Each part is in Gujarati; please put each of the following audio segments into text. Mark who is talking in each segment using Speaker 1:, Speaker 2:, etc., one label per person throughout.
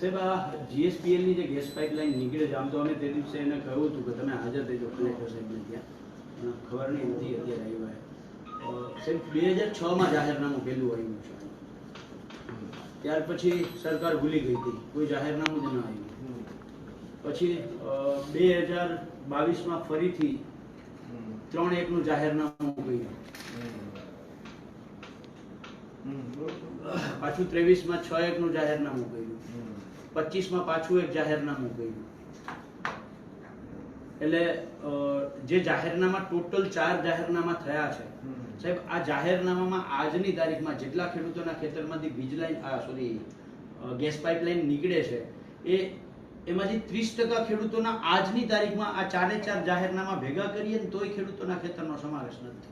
Speaker 1: સાહેબ આ GSPL ની જે ગેસ પાઇપલાઇન નીકળે છે, આમ તો અમે તે દિવસે એને કહ્યું હતું કે તમે હાજર થઈજો કલેક્ટર સાહેબને ત્યાં, ખબર નહીં નથી અત્યારે આવ્યા. સાહેબ 2006 માં જાહેરનામું પહેલું આવ્યું છે, ત્યાર પછી સરકાર ભૂલી ગઈ હતી, કોઈ જાહેરનામું જ ન આવ્યું. પછી 2022 માં ફરીથી 3-1 નું જાહેરનામું કર્યું, પાછું 23 માં 6-1 નું જાહેરનામું કર્યું, 25 માં પાછું એક જાહેરનામું કર્યું. એટલે જે જાહેરનામા ટોટલ 4 જાહેરનામા થયા છે સાહેબ. આ જાહેરનામામાં આજની તારીખમાં જેટલા ખેડૂતોના ખેતરમાંથી વીજ લાઈન ગેસ પાઇપલાઇન નીકળે છે એમાંથી 30% ખેડૂતોના આજની તારીખમાં આ 4 જાહેરનામા ભેગા કરીએ ને તોય ખેડૂતોના ખેતરનો સમાવેશ નથી.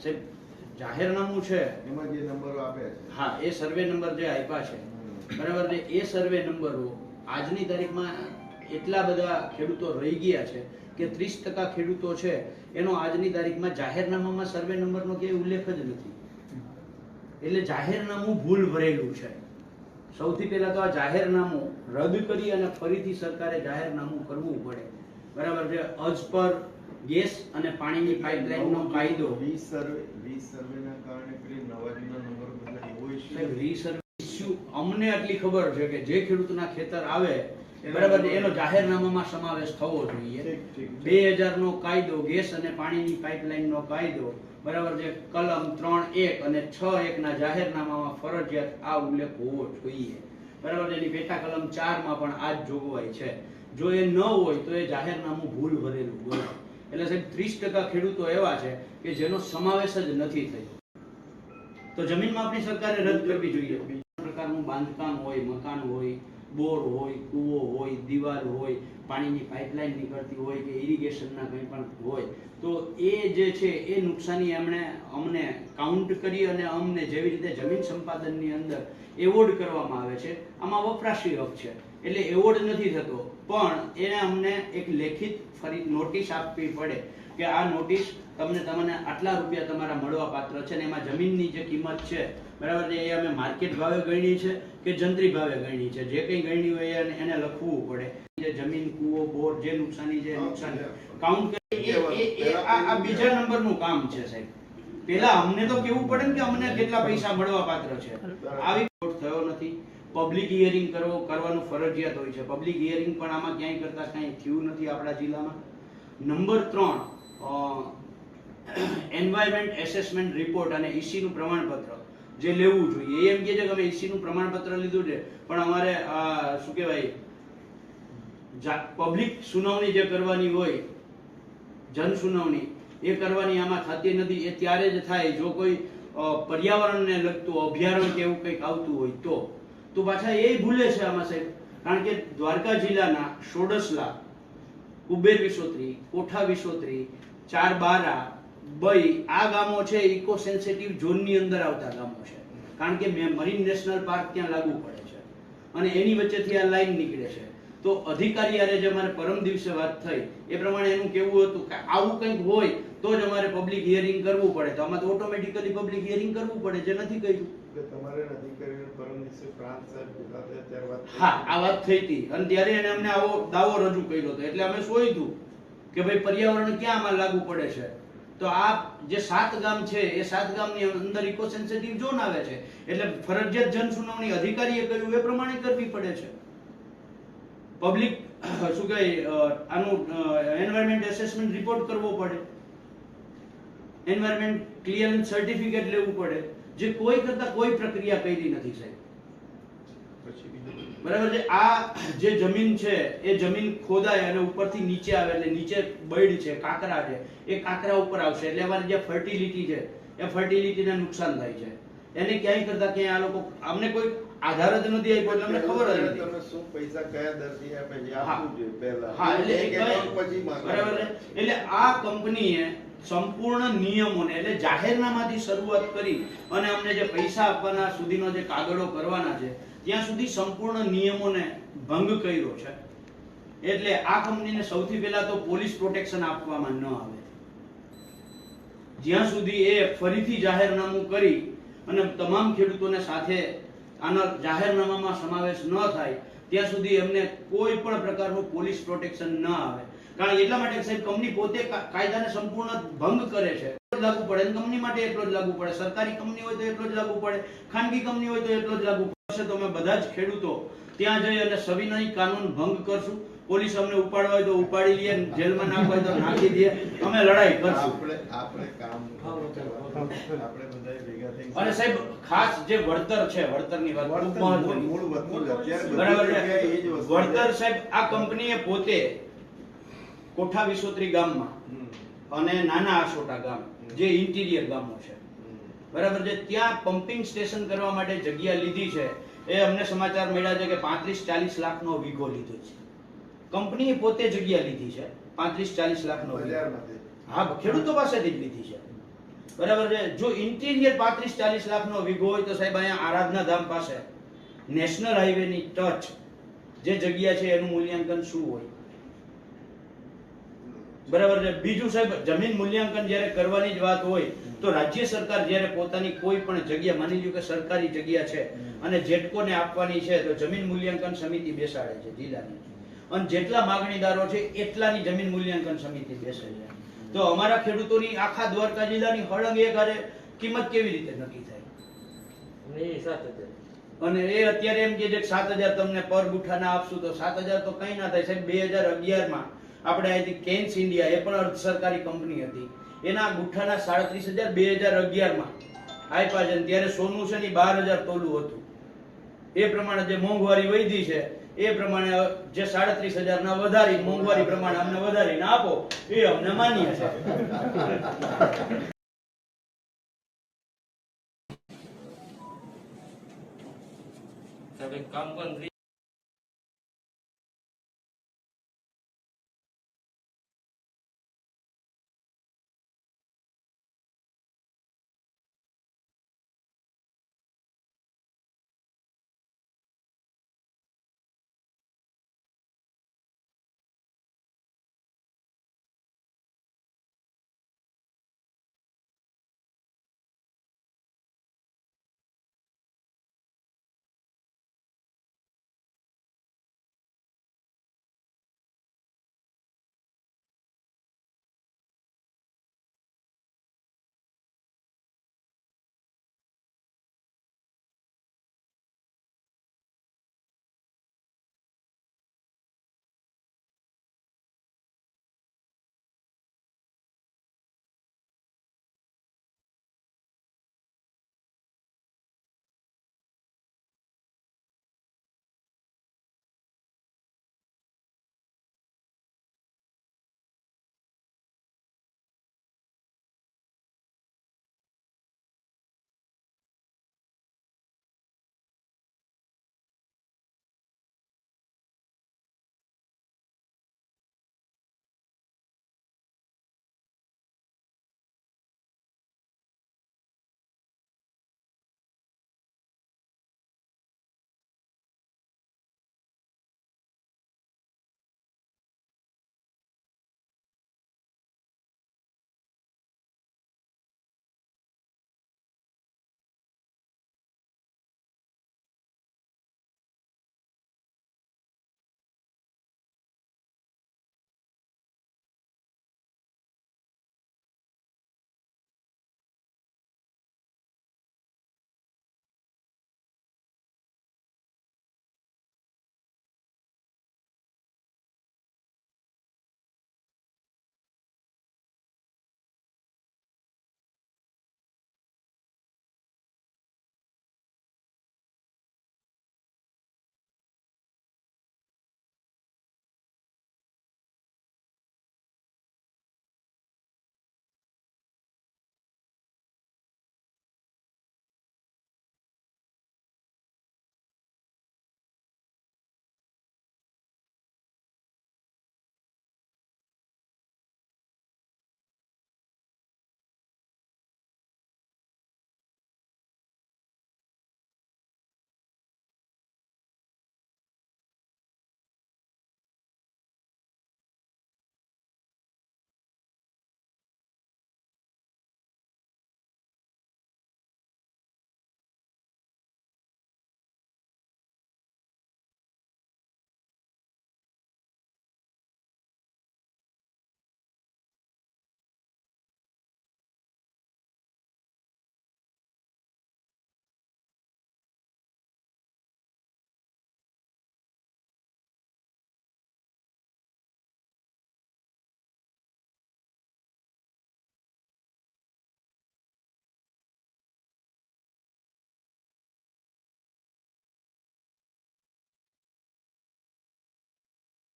Speaker 1: સાહેબ જાહેરનામું છે
Speaker 2: એમાં જે નંબરો આપ્યા છે,
Speaker 1: હા, એ સર્વે નંબર જે આપ્યા છે બરાબર છે, એ સર્વે નંબરો આજની તારીખમાં એટલા બધા ખેડૂતો રહી ગયા છે કે 30% ખેડૂતો છે એનો આજની તારીખમાં જાહેરનામામાં સર્વે નંબરનો ક્યાંય ઉલ્લેખ જ નથી. એટલે જાહેરનામું ભૂલ ભરેલું છે. સૌથી પહેલા તો આ જાહેરનામું રદ કરી અને ફરીથી સરકારે જાહેરનામું કરવું પડે બરાબર છે. અજ પર ગેસ અને પાણીની પાઇપલાઇનનો કાયદો
Speaker 2: સર્વેના કારણે પેલી નવારીના નંબર બદલાય એવો ઇશ્યુ.
Speaker 1: રીસર્વે ઇશ્યુ અમને આટલી ખબર છે કે જે ખેડૂતના ખેતર આવે બરાબર છે એનો જાહેરનામામાં સમાવેશ થવો જોઈએ. 2000 નો કાયદો, ગેસ અને પાણીની પાઇપલાઇનનો કાયદો બરાબર છે, કલમ 3.1 અને 6.1 ના જાહેરનામામાં ફરજિયાત આ ઉલ્લેખ હોવો જોઈએ બરાબર છે. એની પેટા કલમ 4 માં પણ આ જ જોગવાઈ છે. જો એ ન હોય તો એ જાહેરનામું ભૂલ ભરેલું ગણાય. એટલે સાહેબ 30% ખેડૂતો એવા છે કે જેનો સમાવેશ જ નથી થયો. તો જમીન માપણી સરકારે રદ કરવી જોઈએ. બીજા પ્રકારનું બાંધકામ હોય, મકાન હોય, બોર હોય, કૂવો હોય, દિવાલ હોય, પાણીની પાઇપલાઇન નીકળતી હોય કે ઇરિગેશનના કંઈ પણ હોય, તો એ જે છે એ નુકસાની અમને કાઉન્ટ કરી અને અમને જેવી રીતે જમીન સંપાદનની અંદર એવોર્ડ કરવામાં આવે છે, આમાં વપરાશી હક છે એટલે એવોર્ડ નથી થતો, પણ એને અમને એક લેખિત ફરી નોટિસ આપવી પડે કે આ નોટિસ તમને આટલા રૂપિયા તમારા મળવા પાત્ર છે ને એમાં જમીનની જે કિંમત છે બરાબર છે એ અમે માર્કેટ ભાવે ગણી છે કે જંત્રી ભાવે ગણી છે, જે કંઈ ગણી હોય એને લખવું પડે. જે જમીન, કૂવો, બોર જે નુકસાની છે નુકસાન કાઉન્ટ કરી આ બીજા નંબરનું કામ છે સાહેબ. પહેલા અમને તો કેવું પડે ને કે અમને કેટલા પૈસા મળવા પાત્ર છે. આવી થયો નથી. પબ્લિક હિયરિંગ કરવાનું ફરજિયાત હોય છે. પબ્લિક હિયરિંગ પણ આમાં ક્યાંય કરતા કાંઈ થયું નથી આપણા જિલ્લામાં. નંબર 3, એન્વાયરમેન્ટ એસેસમેન્ટ રિપોર્ટ અને EC નું પ્રમાણપત્ર જે લેવું જોઈએ. એમ કહે છે કે અમે EC નું પ્રમાણપત્ર લીધું છે પણ અમારે શું કહેવાય પબ્લિક સુનાવણી જે કરવાની હોય, જન સુનાવણી એ કરવાની આમાં થતી નથી. એ ત્યારે જ થાય જો કોઈ પર્યાવરણને લગતું અભયારણ્ય કે એવું કંઈક આવતું હોય તો પાછા એ ભૂલે છે આમાં સાહેબ. કારણ કે દ્વારકા જિલ્લાના સોડસલા, કુબેર વિસોત્રી, કોઠા વિસોત્રી, ચારબારા, બઈ આ ગામો છે ઇકો સેન્સિટિવ ઝોનની અંદર આવતા ગામો છે. કારણ કે મરીન નેશનલ પાર્ક ત્યાં લાગુ પડે છે અને એની વચ્ચેથી આ લાઈન નીકળે છે. તો અધિકારી આરે જે અમારે પરમ દિવસે વાત થઈ એ પ્રમાણે એનું કેવું હતું કે આવું કંઈક હોય તો જ અમારે પબ્લિક હિયરિંગ કરવું પડે. તો આમાં તો ઓટોમેટિકલી પબ્લિક હિયરિંગ કરવું પડે, જે નથી કર્યું.
Speaker 2: તમારે અધિકારીને પરમ દિવસે પ્રાંત સાહેબ ભેગા થયા ત્યારે વાત,
Speaker 1: હા, આ વાત થઈ હતી અને ત્યારે એને અમને આવો દાવો રજૂ કર્યો હતો. એટલે અમે શોધ્યું કે ભાઈ પર્યાવરણ ક્યાં આમાં લાગુ પડે છે. તો આ જે 7 ગામ છે એ 7 ગામની અંદર ઇકો સેન્સિટિવ ઝોન આવે છે એટલે ફરજિયાત જન સુનાવણી અધિકારીએ કર્યું એ પ્રમાણે કરવી પડે છે. પબ્લિક શું કહે આનું એન્વાયરમેન્ટ એસેસમેન્ટ રિપોર્ટ કરવો પડે, એન્વાયરમેન્ટ ક્લિયરન્સ સર્ટિફિકેટ લેવું પડે, જે કોઈ કરતા કોઈ પ્રક્રિયા કરી નથી સાહેબ. બરાબર છે. આ જે જમીન છે એ જમીન ખોદાય અને ઉપરથી નીચે આવે એટલે નીચે બૈડ છે, કાંકરા છે, એ કાંકરા ઉપર આવશે એટલે અમારી જે ફર્ટિલિટી છે એ ફર્ટિલિટીને નુકસાન થાય છે. એને ક્યાંય કરતા ક્યાંય આ લોકો અમને કોઈ આધાર જ નથી આપ્યો એટલે અમને ખબર જ નથી.
Speaker 2: તમે શું પૈસા કયા દર્દી આપે છે આપવું જોઈએ પહેલા.
Speaker 1: હા, એટલે
Speaker 2: પછી
Speaker 1: બરાબર. એટલે આ કંપનીએ સંપૂર્ણ નિયમોને એટલે જાહેરનામાથી શરૂઆત કરી અને અમને જે પૈસા આપવાના સુધીનો જે કાગળો કરવાના છે ત્યાં સુધી સંપૂર્ણ નિયમોને ભંગ કર્યો છે. એટલે આ કંપનીને સૌથી પહેલા તો પોલીસ પ્રોટેક્શન આપવામાં ન આવે. જ્યાં સુધી એ ફરીથી જાહેરનામું કરી અને તમામ ખેડૂતોને સાથે આના જાહેરનામામાં સમાવેશ ન થાય ત્યાં સુધી એમને કોઈ પણ પ્રકારનું પોલીસ પ્રોટેક્શન ન આવે. કારણ એટલા માટે સાહેબ કંપની પોતે કાયદાને સંપૂર્ણ ભંગ કરે છે. લાગુ પડે કંપની માટે એટલો જ લાગુ પડે, સરકારી કંપની હોય તો એટલો જ લાગુ પડે, ખાનગી કંપની હોય તો એટલો જ લાગુ પડશે. તો અમે બધા જ ખેડૂતો ત્યાં જઈ અને સવિનય કાનૂન ભંગ કરશું. પોલીસ અમને ઉપાડવા હોય તો ઉપાડી લે, જેલમાં નાખવા હોય તો નાખી દે, અમે લડાઈ કરશું.
Speaker 2: આપણે કામ આપણે બધાએ ભેગા થઈ
Speaker 1: અને સાહેબ ખાસ જે વળતર છે, વળતરની વાત ખૂબ મહત્વની.
Speaker 2: મૂળ વસ્તુ છે. અત્યારે
Speaker 1: બરાબર
Speaker 2: બધી
Speaker 1: છે.
Speaker 2: જગ્યાએ એ જ વસ્તુ
Speaker 1: વળતર
Speaker 2: છે.
Speaker 1: સાહેબ આ કંપનીએ પોતે કોઠા વિસોત્રી ગામમાં અને નાના આસોટા ગામ જે ઇન્ટિરિયર ગામો છે, બરાબર છે, ત્યાં પમ્પિંગ સ્ટેશન કરવા માટે જગ્યા લીધી છે. એ અમને સમાચાર મળ્યા છે કે 35-40 લાખનો વીઘો લીધો છે. કંપનીએ પોતે જગ્યા લીધી છે 35-40 લાખનો વીઘો.
Speaker 2: બજારમાંથી.
Speaker 1: હા, ખેડૂતો પાસેથી જ લીધી છે. બરાબર છે. જો ઇન્ટિરિયર 35-40 લાખનો વીઘો હોય તો સાહેબ અહીંયા આરાધના ધામ પાસે નેશનલ હાઈવેની ટચ જે જગ્યા છે એનું મૂલ્યાંકન શું હોય? બરાબર છે. બીજું સાહેબ, જમીન મૂલ્યાંકન જ્યારે કરવાની જ વાત હોય તો રાજ્ય સરકાર જ્યારે પોતાની કોઈ પણ જગ્યા, માની લ્યો કે સરકારી જગ્યા છે અને જેટકોને આપવાની છે, તો જમીન મૂલ્યાંકન સમિતિ બેસાડે છે જિલ્લાની, અને જેટલા માગણીદારો છે એટલાની જમીન મૂલ્યાંકન સમિતિ બેસે છે. તો અમારા ખેડૂતોની આખા દ્વારકા જિલ્લાની હળંગ એક હારે કિંમત કેવી રીતે નક્કી થાય? અને એ અત્યારે એમ કે 7,000 તમને પર ગુઠાના આપશું, તો 7,000 તો કઈ ના થાય સાહેબ. 2011માં આપણે અહીંથી કેન્સ ઇન્ડિયા, એ પણ અર્ધ સરકારી કંપની હતી, એના ગુઠ્ઠાના 37,000 2011માં આપ્યા છે. ત્યારે સોનું છે ને 12,000 તોલું હતું. એ પ્રમાણે જે મોંઘવારી વધી છે એ પ્રમાણે જે 37,000 ના વધારી, મોંઘવારી પ્રમાણે અમને વધારીને આપો, એ અમને માન્ય છે.
Speaker 3: કામ